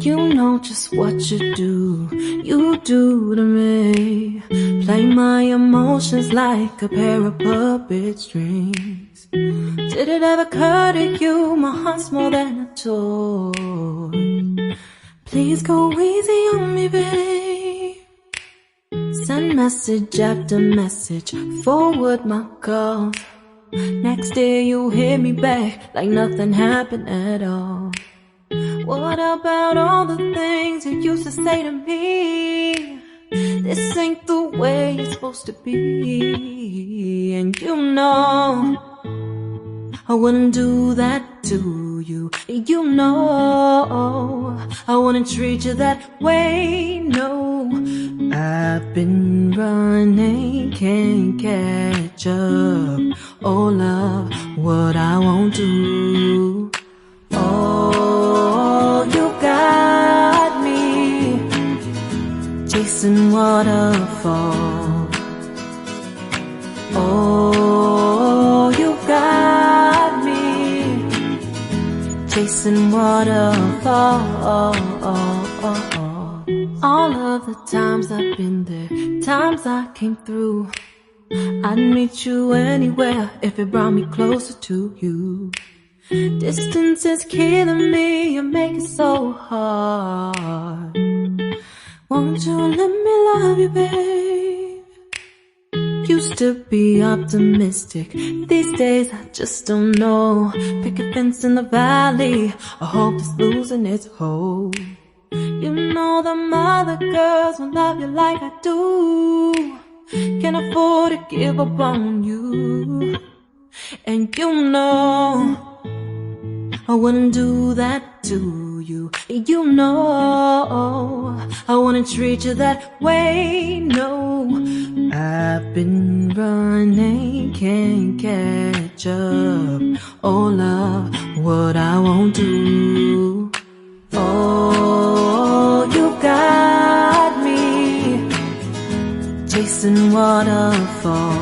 You know just what you do to me. Play my emotions like a pair of puppet strings. Did it ever occur to you my heart's more than a toy? Please go easy on me, babe. Send message after message, forward my calls. Next day you hit me back like nothing happened at all. What about all the things you used to say to me? This ain't the way it's supposed to be. And you know I wouldn't do that to you. You know I wouldn't treat you that way, no. I've been running, can't catch up. Oh love, what I won't do. Oh, you got me chasing waterfalls. Oh, you got me chasing waterfalls. All of the times I've been there, times I came through, I'd meet you anywhere if it brought me closer to you. Distance is killing me, you make it so hard. Won't you let me love you, babe? Used to be optimistic, these days I just don't know. Pick a fence in the valley, I hope it's losing its hold. You know them other girls won't love you like I do. Can't afford to give up on you. And you know I wouldn't do that to you. You know I wouldn't treat you that way, no. I've been running, can't catch up. Oh love, what I won't do. Oh, you got me chasing waterfalls.